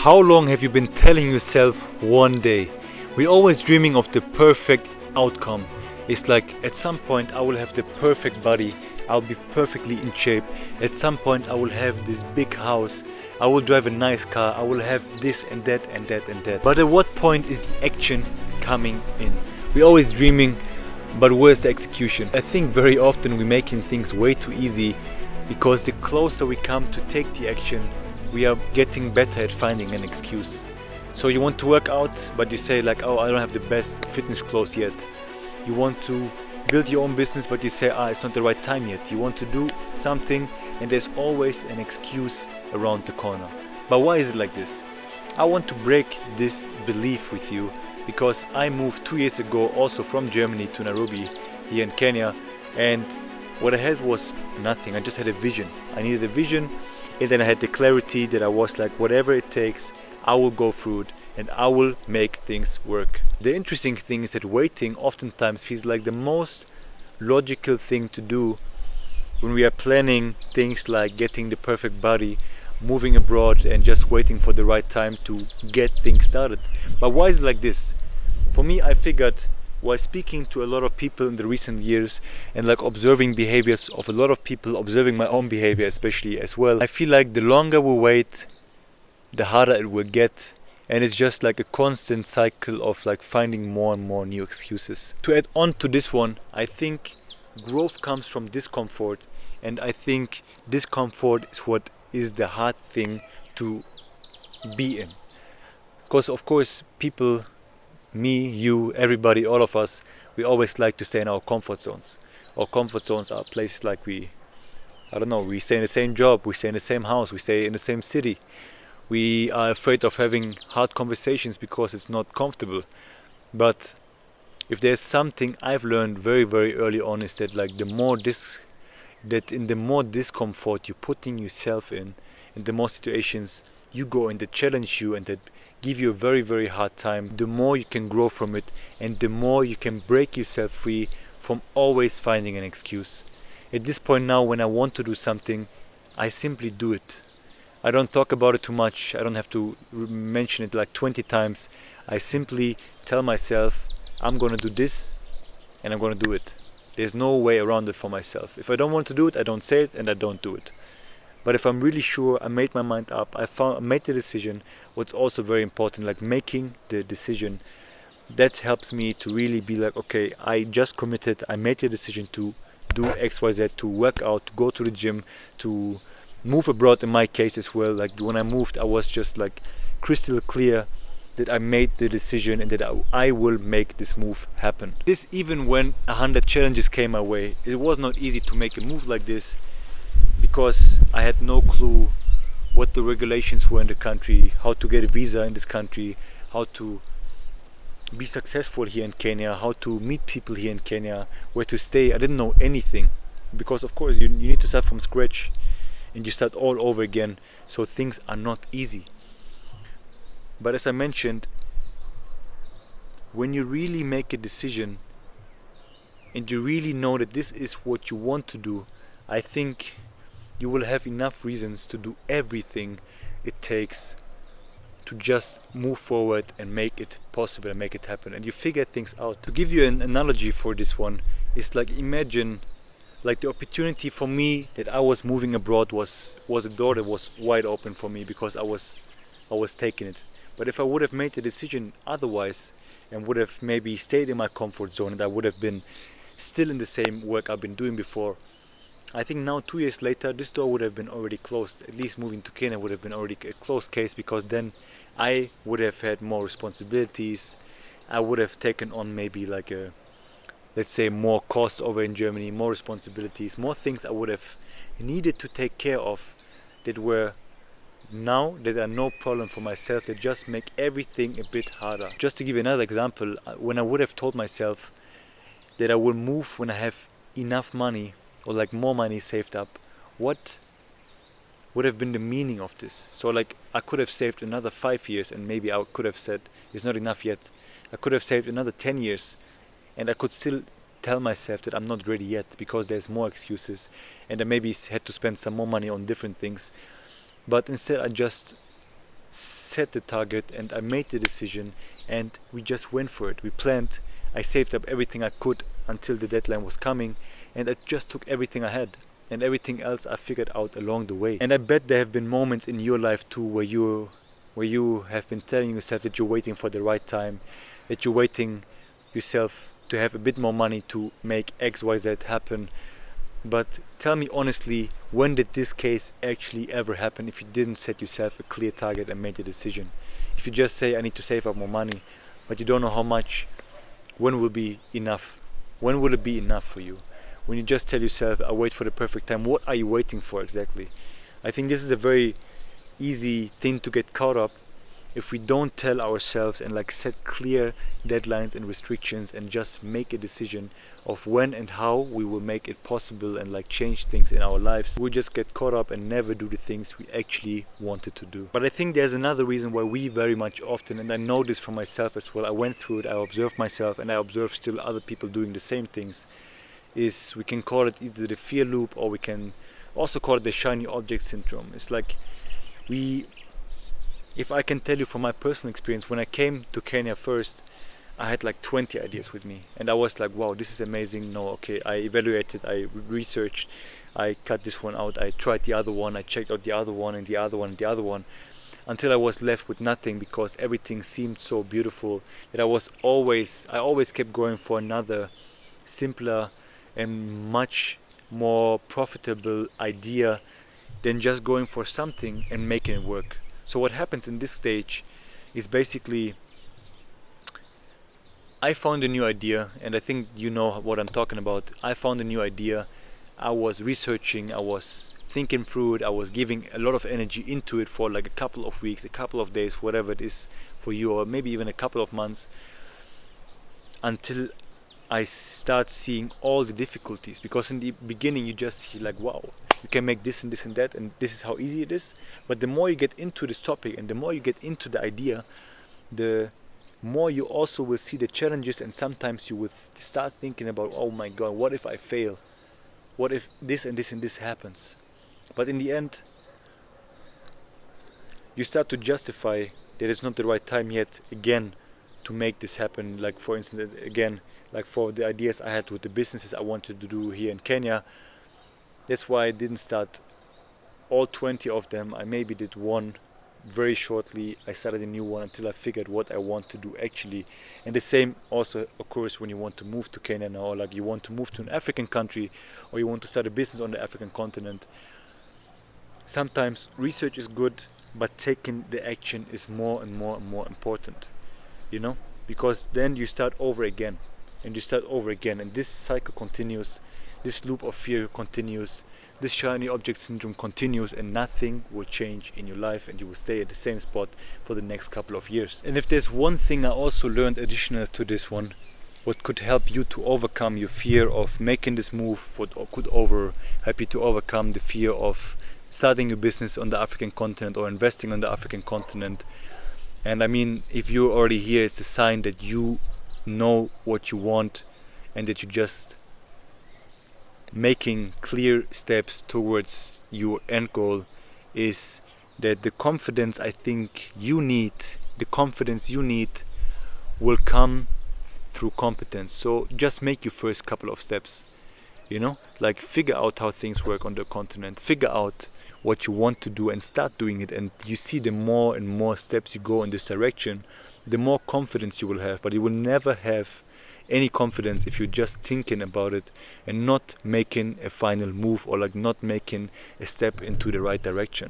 How long have you been telling yourself one day? We're always dreaming of the perfect outcome. It's like at some point I will have the perfect body, I'll be perfectly in shape. At some point I will have this big house, I will drive a nice car, I will have this and that and that and that. But at what point is the action coming in? We're always dreaming, but where's the execution? I think very often we're making things way too easy because the closer we come to take the action, we are getting better at finding an excuse. So you want to work out, but you say like, oh, I don't have the best fitness clothes yet. You want to build your own business, but you say, it's not the right time yet. You want to do something and there's always an excuse around the corner. But why is it like this? I want to break this belief with you because I moved 2 years ago also from Germany to Nairobi here in Kenya, and what I had was nothing. I just had a vision. I needed a vision, and then I had the clarity that I was like, whatever it takes, I will go through it and I will make things work. The interesting thing is that waiting oftentimes feels like the most logical thing to do when we are planning things like getting the perfect body, moving abroad, and just waiting for the right time to get things started. But why is it like this? For me, I figured while speaking to a lot of people in the recent years and like observing behaviors of a lot of people, observing my own behavior especially as well, I feel like the longer we wait, the harder it will get, and it's just like a constant cycle of like finding more and more new excuses. To add on to this one, I think growth comes from discomfort, and I think discomfort is what is the hard thing to be in. Because of course people, me, you, everybody, all of us, we always like to stay in our comfort zones. Our comfort zones are places like we stay in the same job, we stay in the same house, we stay in the same city. We are afraid of having hard conversations because it's not comfortable. But if there's something I've learned very, very early on is that like the more discomfort you're putting yourself in the more situations you go in that challenge you and that give you a very, very hard time, the more you can grow from it and the more you can break yourself free from always finding an excuse. At this point now, when I want to do something, I simply do it. I don't talk about it too much. I don't have to mention it like 20 times. I simply tell myself, I'm going to do this and I'm going to do it. There's no way around it for myself. If I don't want to do it, I don't say it and I don't do it. But if I'm really sure, I made my mind up, I made the decision. What's also very important, like making the decision, that helps me to really be like, okay, I just committed, I made the decision to do XYZ, to work out, to go to the gym, to move abroad in my case as well. Like when I moved, I was just like crystal clear that I made the decision and that I will make this move happen. This even when 100 challenges came my way, it was not easy to make a move like this because I had no clue what the regulations were in the country, how to get a visa in this country, how to be successful here in Kenya, how to meet people here in Kenya, where to stay. I didn't know anything because of course you need to start from scratch and you start all over again, so things are not easy. But as I mentioned, when you really make a decision and you really know that this is what you want to do, I think you will have enough reasons to do everything it takes to just move forward and make it possible and make it happen, and you figure things out. To give you an analogy for this one, it's like, imagine like the opportunity for me that I was moving abroad was a door that was wide open for me because I was taking it. But if I would have made the decision otherwise and would have maybe stayed in my comfort zone and I would have been still in the same work I've been doing before, I think now 2 years later this door would have been already closed. At least moving to Kenya would have been already a closed case, because then I would have had more responsibilities. I would have taken on maybe like let's say more costs over in Germany, more responsibilities, more things I would have needed to take care of that were now that are no problem for myself, that just make everything a bit harder. Just to give you another example, when I would have told myself that I will move when I have enough money or like more money saved up, what would have been the meaning of this? So like I could have saved another 5 years and maybe I could have said it's not enough yet. I could have saved another 10 years and I could still tell myself that I'm not ready yet because there's more excuses and I maybe had to spend some more money on different things. But instead I just set the target and I made the decision and we just went for it. We planned, I saved up everything I could until the deadline was coming, and I just took everything I had, and everything else I figured out along the way. And I bet there have been moments in your life too where you have been telling yourself that you're waiting for the right time, that you're waiting yourself to have a bit more money to make XYZ happen. But tell me honestly, when did this case actually ever happen if you didn't set yourself a clear target and made a decision? If you just say I need to save up more money, but you don't know how much, when will be enough? When will it be enough for you? When you just tell yourself I wait for the perfect time, what are you waiting for exactly? I think this is a very easy thing to get caught up if we don't tell ourselves and like set clear deadlines and restrictions and just make a decision of when and how we will make it possible and like change things in our lives. We just get caught up and never do the things we actually wanted to do. But I think there's another reason why we very much often, and I know this for myself as well, I went through it, I observed myself and I observe still other people doing the same things, is we can call it either the fear loop or we can also call it the shiny object syndrome. It's like if I can tell you from my personal experience, when I came to Kenya first, I had like 20 ideas with me and I was like, wow, this is amazing. No, okay, I evaluated, I researched, I cut this one out, I tried the other one, I checked out the other one and the other one and the other one, until I was left with nothing because everything seemed so beautiful that I always kept going for another simpler and much more profitable idea than just going for something and making it work. So what happens in this stage is basically I found a new idea, and I think you know what I'm talking about. I found a new idea. I was researching, I was thinking through it, I was giving a lot of energy into it for like a couple of weeks, a couple of days, whatever it is for you, or maybe even a couple of months, until I start seeing all the difficulties. Because in the beginning you just see like, wow, you can make this and this and that and this is how easy it is. But the more you get into this topic and the more you get into the idea, the more you also will see the challenges, and sometimes you will start thinking about, oh my god, what if I fail? What if this and this and this happens? But in the end you start to justify that it's not the right time yet again to make this happen. Like for instance, again, like for the ideas I had with the businesses I wanted to do here in Kenya, that's why I didn't start all 20 of them. I maybe did one very shortly. I started a new one until I figured what I want to do actually. And the same also occurs when you want to move to Kenya now, or like you want to move to an African country, or you want to start a business on the African continent. Sometimes research is good, but taking the action is more and more and more important, you know, because then you start over again and you start over again, and this cycle continues, this loop of fear continues, this shiny object syndrome continues, and nothing will change in your life, and you will stay at the same spot for the next couple of years. And if there's one thing I also learned additional to this one, what could help you to overcome your fear of making this move, what could help you to overcome the fear of starting your business on the African continent or investing on the African continent. And I mean, if you're already here, it's a sign that you know what you want and that you just making clear steps towards your end goal, is that the confidence I think you need, the confidence you need will come through competence. So just make your first couple of steps, you know, like figure out how things work on the continent, figure out what you want to do and start doing it. And you see, the more and more steps you go in this direction, the more confidence you will have. But you will never have any confidence if you're just thinking about it and not making a final move, or like not making a step into the right direction.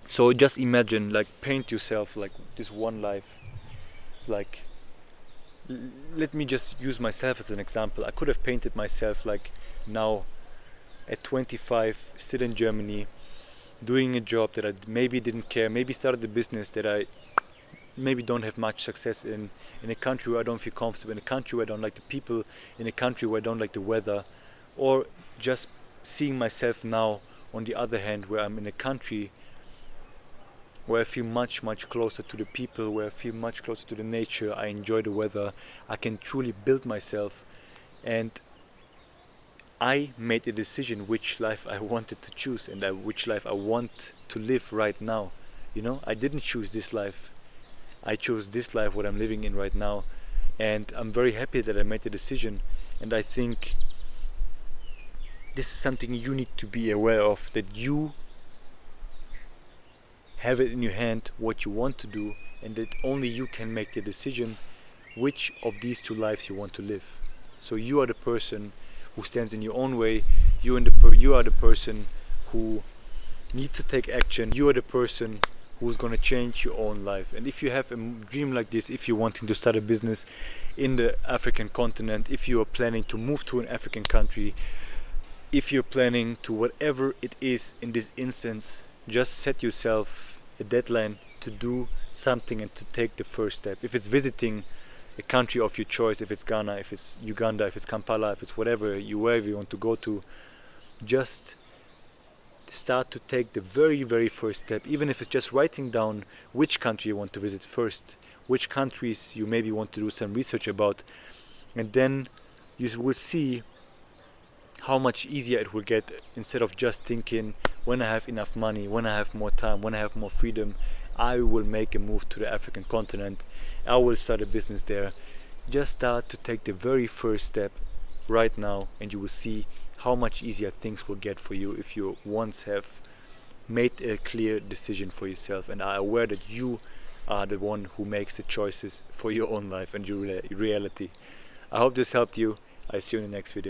So just imagine, like paint yourself like this one life. Like let me just use myself as an example. I could have painted myself like now at 25, still in Germany, doing a job that I maybe didn't care, maybe started a business that I maybe don't have much success in a country where I don't feel comfortable, in a country where I don't like the people, in a country where I don't like the weather, or just seeing myself now on the other hand where I'm in a country where I feel much closer to the people, where I feel much closer to the nature, I enjoy the weather, I can truly build myself, and I made a decision which life I wanted to choose and which life I want to live right now. You know, I didn't choose this life. I chose this life, what I'm living in right now, and I'm very happy that I made the decision. And I think this is something you need to be aware of, that you have it in your hand what you want to do, and that only you can make the decision which of these two lives you want to live. So you are the person who stands in your own way. You are the person who needs to take action. You are the person who's going to change your own life. And if you have a dream like this, if you're wanting to start a business in the African continent, if you are planning to move to an African country, if you're planning to whatever it is in this instance, just set yourself a deadline to do something and to take the first step. If it's visiting a country of your choice, if it's Ghana, if it's Uganda, if it's Kampala, if it's wherever you want to go to, just start to take the very, very first step, even if it's just writing down which country you want to visit first, which countries you maybe want to do some research about, and then you will see how much easier it will get, instead of just thinking, when I have enough money, when I have more time, when I have more freedom, I will make a move to the African continent, I will start a business there. Just start to take the very first step right now, and you will see how much easier things will get for you if you once have made a clear decision for yourself and are aware that you are the one who makes the choices for your own life and your reality. I hope this helped you. I see you in the next video.